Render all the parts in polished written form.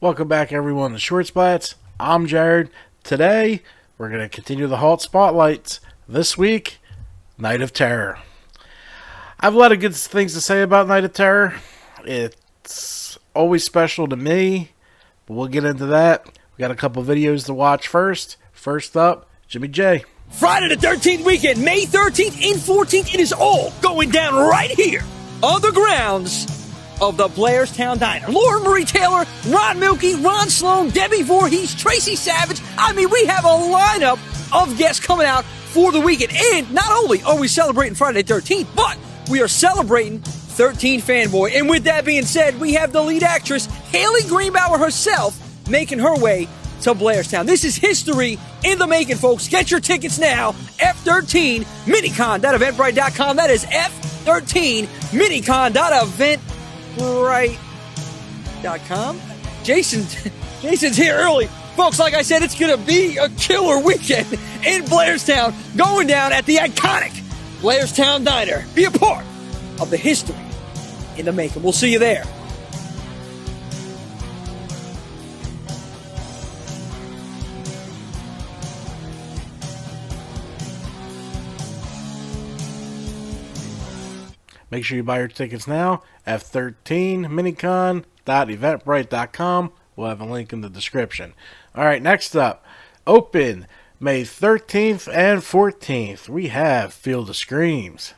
Welcome back, everyone, to Short Splats. I'm Jared. Today, we're going to continue the Halt Spotlights. This week, Night of Terror. I have a lot of good things to say about Night of Terror. It's always special to me, but we'll get into that. We got a couple videos to watch first. First up, Jimmy J. Friday the 13th weekend, May 13th and 14th, it is all going down right here on the grounds of the Blairstown Diner. Laura Marie Taylor, Ron Milkey, Ron Sloan, Debbie Voorhees, Tracy Savage. I mean, we have a lineup of guests coming out for the weekend. And not only are we celebrating Friday the 13th, but we are celebrating 13 Fanboy. And with that being said, we have the lead actress, Haley Greenbauer herself, making her way to Blairstown. This is history in the making, folks. Get your tickets now. F13 Minicon.eventbrite.com. That is F13 Minicon.eventbrite.com. Jason's here early. Folks, like I said, it's going to be a killer weekend in Blairstown, going down at the iconic Blairstown Diner. Be a part of the history in the making. We'll see you there. Make sure you buy your tickets now. F13 Minicon.eventbrite.com. We'll have a link in the description. All right, next up, open May 13th and 14th. We have Field of Screams.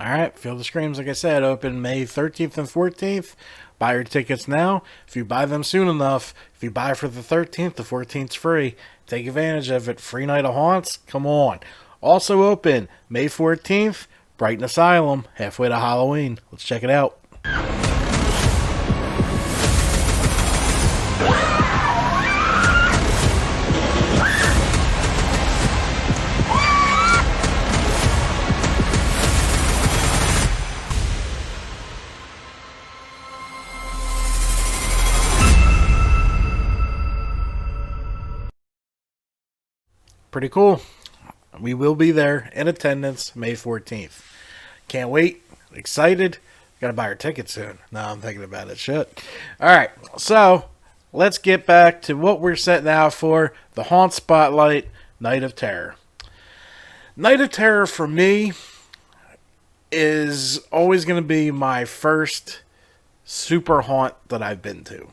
Alright, Field of Screams, like I said, open May 13th and 14th. Buy your tickets now. If you buy them soon enough, if you buy for the 13th, the 14th's free. Take advantage of it. Free night of haunts? Come on. Also open May 14th, Brighton Asylum, halfway to Halloween. Let's check it out. Pretty cool. We will be there in attendance May 14th. Can't wait. Excited. Gotta buy our tickets soon. Now I'm thinking about it. Shit. Alright, so let's get back to what we're setting out for. The Haunt Spotlight, Night of Terror. Night of Terror for me is always going to be my first super haunt that I've been to.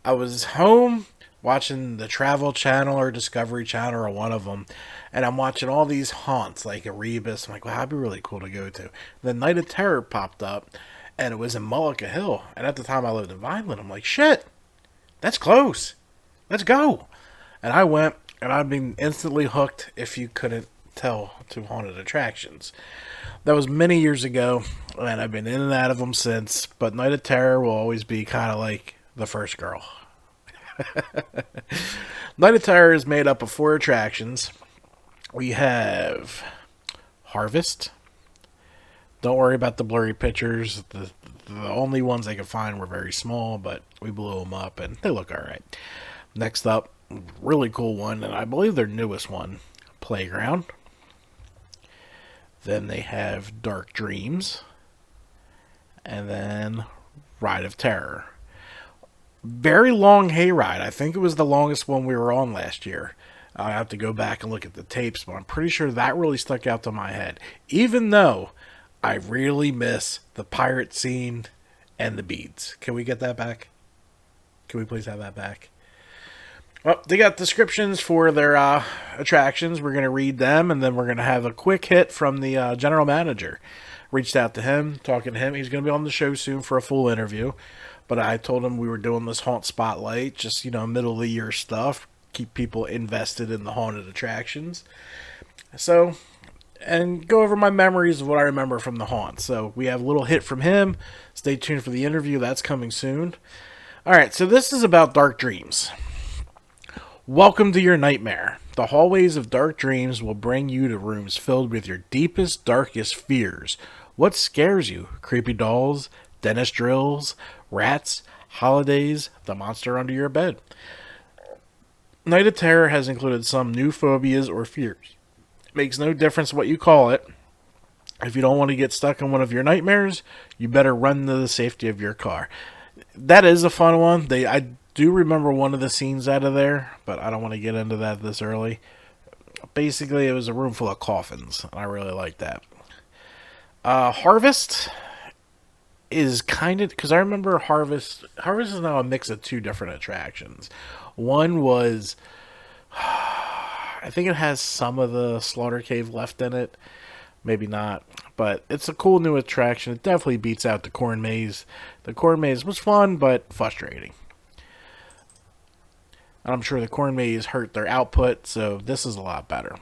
I was home watching the Travel Channel or Discovery Channel or one of them, and I'm watching all these haunts like Erebus. I'm like, wow, that'd be really cool to go to. The Night of Terror popped up, and it was in Mullica Hill. And at the time I lived in Vineland, I'm like, shit, that's close. Let's go. And I went, and I've been instantly hooked, if you couldn't tell, to haunted attractions. That was many years ago, and I've been in and out of them since, but Night of Terror will always be kind of like the first girl. Night of Terror is made up of 4 attractions. We have Harvest. Don't worry about the blurry pictures. The only ones I could find were very small, but we blew them up and they look alright. Next up, really cool one, and I believe their newest one, Playground. Then they have Dark Dreams. And then Ride of Terror. Very long hayride. I think it was the longest one we were on last year. I have to go back and look at the tapes, but I'm pretty sure that really stuck out to my head. Even though I really miss the pirate scene and the beads. Can we get that back? Can we please have that back? Well, they got descriptions for their attractions. We're going to read them, and then we're going to have a quick hit from the general manager. Reached out to him, talking to him. He's going to be on the show soon for a full interview. But I told him we were doing this haunt spotlight, just, middle of the year stuff. Keep people invested in the haunted attractions. So, and go over my memories of what I remember from the haunt. So we have a little hit from him. Stay tuned for the interview. That's coming soon. Alright, so this is about Dark Dreams. Welcome to your nightmare. The hallways of Dark Dreams will bring you to rooms filled with your deepest, darkest fears. What scares you? Creepy dolls, dentist drills, rats, holidays, the monster under your bed. Night of Terror has included some new phobias or fears. It makes no difference what you call it. If you don't want to get stuck in one of your nightmares, you better run to the safety of your car. That is a fun one. I do remember one of the scenes out of there, but I don't want to get into that this early. Basically, it was a room full of coffins, and I really like that. Harvest is kind of, because I remember Harvest is now a mix of two different attractions. One was, I think it has some of the Slaughter Cave left in it, maybe not, but it's a cool new attraction. It definitely beats out the Corn Maze. The Corn Maze was fun, but frustrating. And I'm sure the Corn Maze hurt their output, so this is a lot better.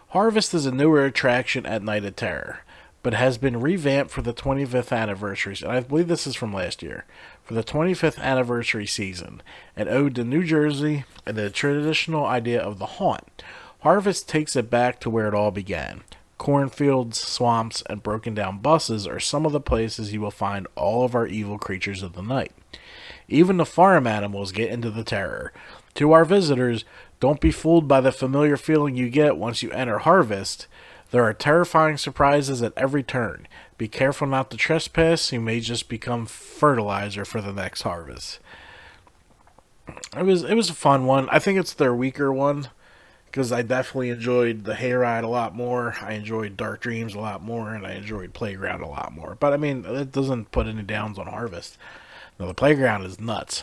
Harvest is a newer attraction at Night of Terror, but has been revamped for the 25th anniversary, and I believe this is from last year, for the 25th anniversary season, an ode to New Jersey and the traditional idea of the haunt. Harvest takes it back to where it all began. Cornfields, swamps, and broken down buses are some of the places you will find all of our evil creatures of the night. Even the farm animals get into the terror. To our visitors, don't be fooled by the familiar feeling you get once you enter Harvest. There are terrifying surprises at every turn. Be careful not to trespass. You may just become fertilizer for the next harvest. It was a fun one. I think it's their weaker one, because I definitely enjoyed the Hayride a lot more. I enjoyed Dark Dreams a lot more, and I enjoyed Playground a lot more. But I mean, it doesn't put any downs on Harvest. No, the Playground is nuts.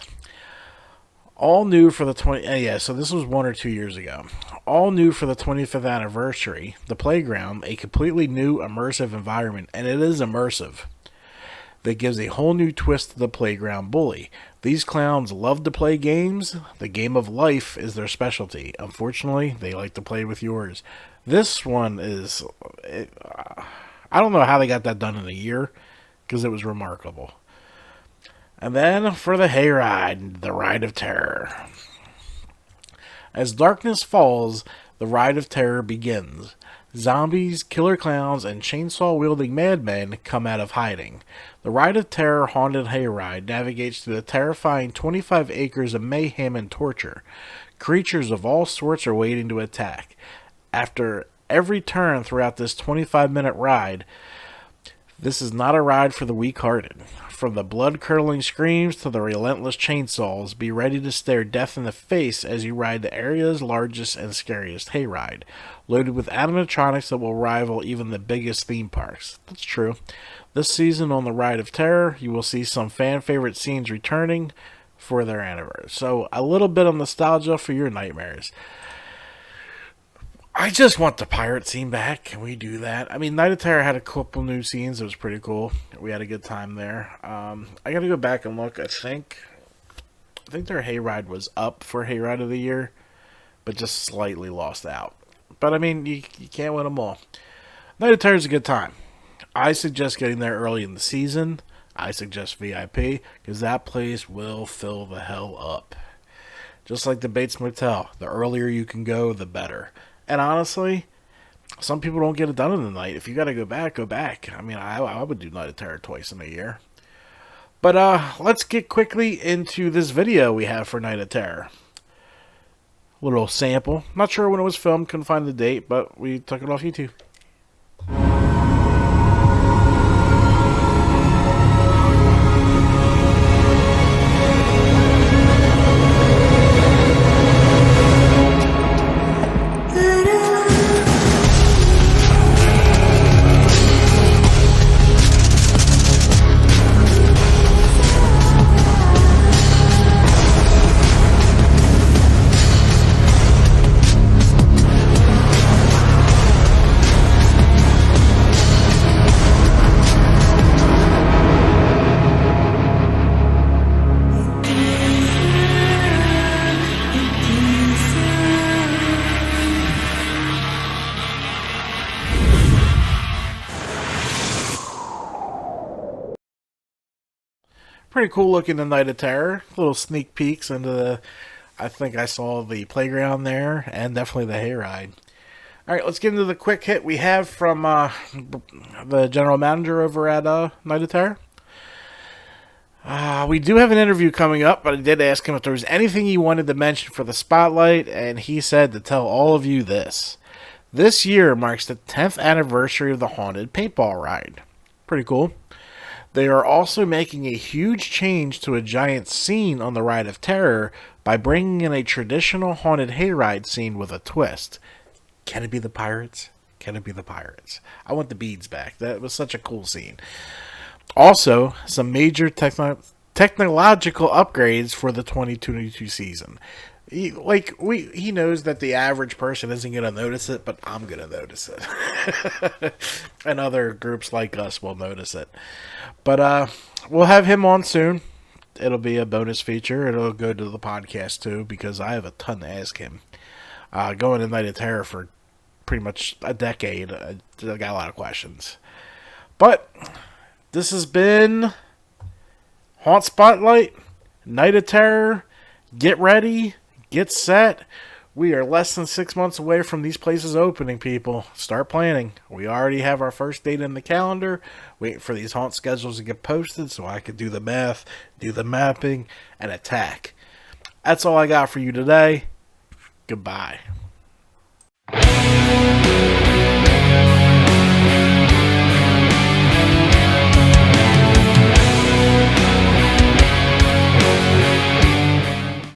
All new for the so this was 1 or 2 years ago. All new for the 25th anniversary, the Playground, a completely new immersive environment, and it is immersive, that gives a whole new twist to the Playground bully. These clowns love to play games. The game of life is their specialty. Unfortunately, they like to play with yours. This one is, I don't know how they got that done in a year, because it was remarkable. And then for the Hayride, the Ride of Terror. As darkness falls, the Ride of Terror begins. Zombies, killer clowns, and chainsaw-wielding madmen come out of hiding. The Ride of Terror Haunted Hayride navigates through the terrifying 25 acres of mayhem and torture. Creatures of all sorts are waiting to attack. After every turn throughout this 25-minute ride, this is not a ride for the weak-hearted. From the blood-curdling screams to the relentless chainsaws, be ready to stare death in the face as you ride the area's largest and scariest hayride, loaded with animatronics that will rival even the biggest theme parks. That's true. This season on the Ride of Terror, you will see some fan-favorite scenes returning for their anniversary. So, a little bit of nostalgia for your nightmares. I just want the pirate scene back. Can we do that? I mean, Night of Terror had a couple new scenes. It was pretty cool. We had a good time there. I got to go back and look. I think their Hayride was up for Hayride of the Year, but just slightly lost out. But, I mean, you can't win them all. Night of Terror is a good time. I suggest getting there early in the season. I suggest VIP, because that place will fill the hell up. Just like the Bates Motel. The earlier you can go, the better. And honestly, some people don't get it done in the night. If you got to go back, go back. I mean, I would do Night of Terror twice in a year. But let's get quickly into this video we have for Night of Terror. Little sample. Not sure when it was filmed. Couldn't find the date, but we took it off YouTube. Pretty cool looking, the Night of Terror. Little sneak peeks into the. I think I saw the playground there, and definitely the hayride. All right, let's get into the quick hit we have from the general manager over at Night of Terror. We do have an interview coming up, but I did ask him if there was anything he wanted to mention for the spotlight, and he said to tell all of you this. This year marks the 10th anniversary of the Haunted Paintball Ride. Pretty cool. They are also making a huge change to a giant scene on the Ride of Terror by bringing in a traditional haunted hayride scene with a twist. Can it be the pirates? Can it be the pirates? I want the beads back. That was such a cool scene. Also, some major technological upgrades for the 2022 season. He knows that the average person isn't going to notice it, but I'm going to notice it. And other groups like us will notice it. But we'll have him on soon. It'll be a bonus feature. It'll go to the podcast too, because I have a ton to ask him. Going to Night of Terror for pretty much a decade, I got a lot of questions. But this has been Haunt Spotlight, Night of Terror. Get ready. Get set. We are less than 6 months away from these places opening, people. Start planning. We already have our first date in the calendar. Waiting for these haunt schedules to get posted so I can do the math, do the mapping, and attack. That's all I got for you today. Goodbye.